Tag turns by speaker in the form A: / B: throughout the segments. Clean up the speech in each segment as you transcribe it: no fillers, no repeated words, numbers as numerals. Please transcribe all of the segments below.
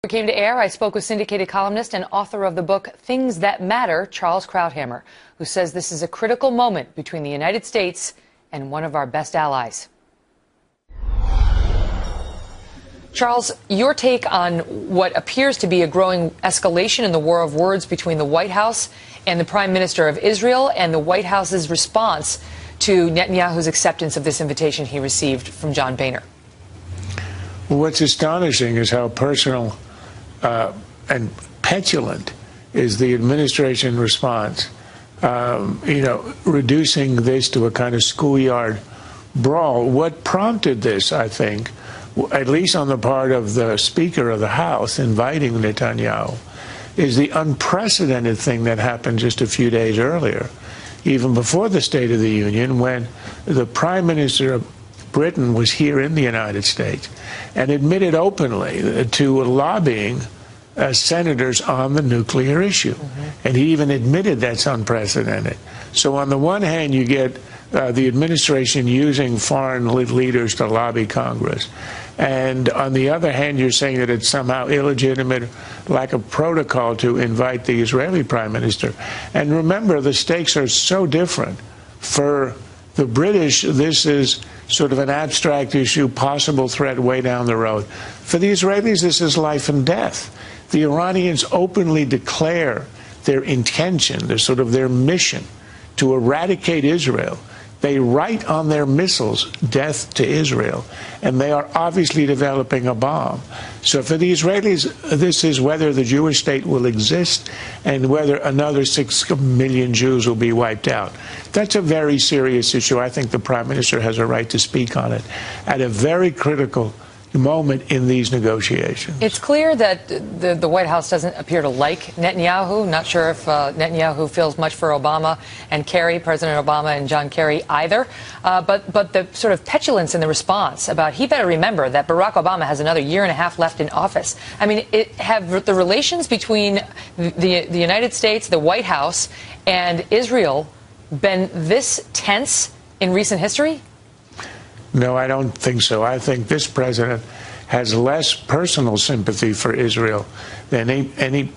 A: We came to air. I spoke with syndicated columnist and author of the book Things That Matter, Charles Krauthammer, who says this is a critical moment between the United States and one of our best allies. Charles, your take on what appears to be a growing escalation in the war of words between the White House and the Prime Minister of Israel, and the White House's response to Netanyahu's acceptance of this invitation he received from John Boehner.
B: Well, what's astonishing is how personal and petulant is the administration response. Reducing this to a kind of schoolyard brawl. What prompted this, I think, at least on the part of the Speaker of the House inviting Netanyahu, is the unprecedented thing that happened just a few days earlier, even before the State of the Union, when the Prime Minister of Britain was here in the United States and admitted openly to lobbying senators on the nuclear issue. And he even admitted that's unprecedented. So on the one hand, you get the administration using foreign leaders to lobby Congress. And on the other hand, you're saying that it's somehow illegitimate, lack of protocol to invite the Israeli prime minister. And remember, the stakes are so different. For the British, this is sort of an abstract issue, possible threat way down the road. For the Israelis, this is life and death. The Iranians openly declare their intention, their mission to eradicate Israel. They write on their missiles, death to Israel, and they are obviously developing a bomb. So for the Israelis, this is whether the Jewish state will exist and whether another 6 million Jews will be wiped out. That's a very serious issue. I think the Prime Minister has a right to speak on it at a very critical moment in these negotiations.
A: It's clear that the White House doesn't appear to like Netanyahu. Not sure if Netanyahu feels much for Obama and Kerry, President Obama and John Kerry either. But the sort of petulance in the response about he better remember that Barack Obama has another year and a half left in office. I mean, have the relations between the United States, the White House, and Israel been this tense in recent history?
B: No, I don't think so. I think this president has less personal sympathy for Israel than any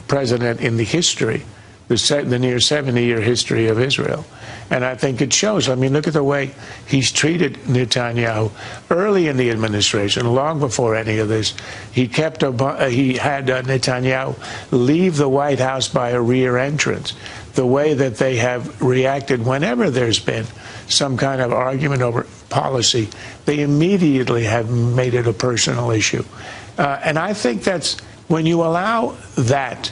B: president in the history, the near 70-year history of Israel. And I think it shows. I mean, look at the way he's treated Netanyahu early in the administration, long before any of this. He had Netanyahu leave the White House by a rear entrance. The way that they have reacted whenever there's been some kind of argument over policy, they immediately have made it a personal issue. And I think that's when you allow that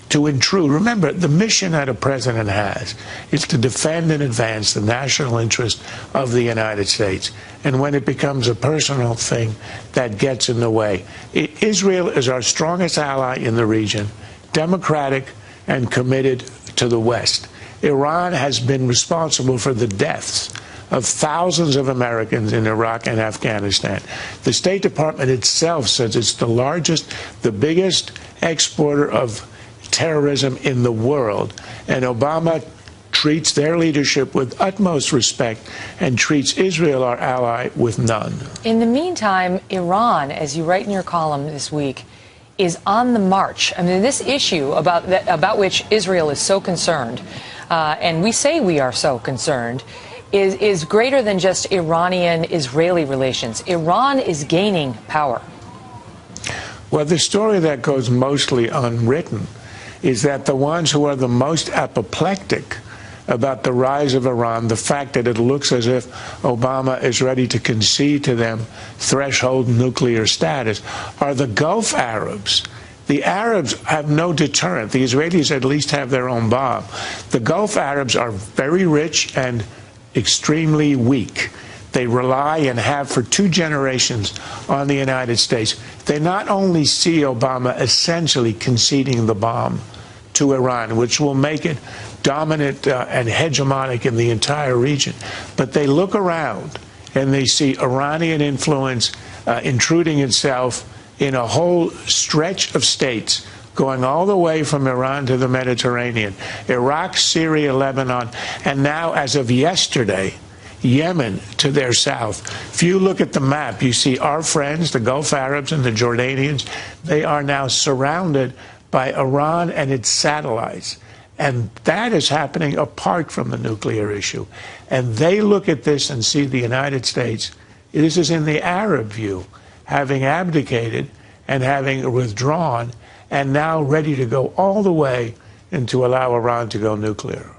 B: to intrude. Remember, the mission that a president has is to defend and advance the national interest of the United States. And when it becomes a personal thing, that gets in the way. Israel is our strongest ally in the region, democratic and committed to the West. Iran has been responsible for the deaths of thousands of Americans in Iraq and Afghanistan. The State Department itself says it's the largest, the biggest exporter of terrorism in the world. And Obama treats their leadership with utmost respect and treats Israel, our ally, with none.
A: In the meantime, Iran, as you write in your column this week, is on the march. I mean, this issue about which Israel is so concerned, and we say we are so concerned, is greater than just Iranian-Israeli relations. Iran is gaining power.
B: Well, the story that goes mostly unwritten is that the ones who are the most apoplectic about the rise of Iran, the fact that it looks as if Obama is ready to concede to them threshold nuclear status, are the Gulf Arabs. The Arabs have no deterrent. The Israelis at least have their own bomb. The Gulf Arabs are very rich and extremely weak. They rely and have for 2 generations on the United States. They not only see Obama essentially conceding the bomb to Iran, which will make it dominant and hegemonic in the entire region, but they look around and they see Iranian influence intruding itself in a whole stretch of states going all the way from Iran to the Mediterranean, Iraq, Syria, Lebanon, and now, as of yesterday, Yemen to their south. If you look at the map, you see our friends, the Gulf Arabs and the Jordanians, they are now surrounded by Iran and its satellites. And that is happening apart from the nuclear issue. And they look at this and see the United States, this is in the Arab view, having abdicated and having withdrawn and now ready to go all the way and to allow Iran to go nuclear.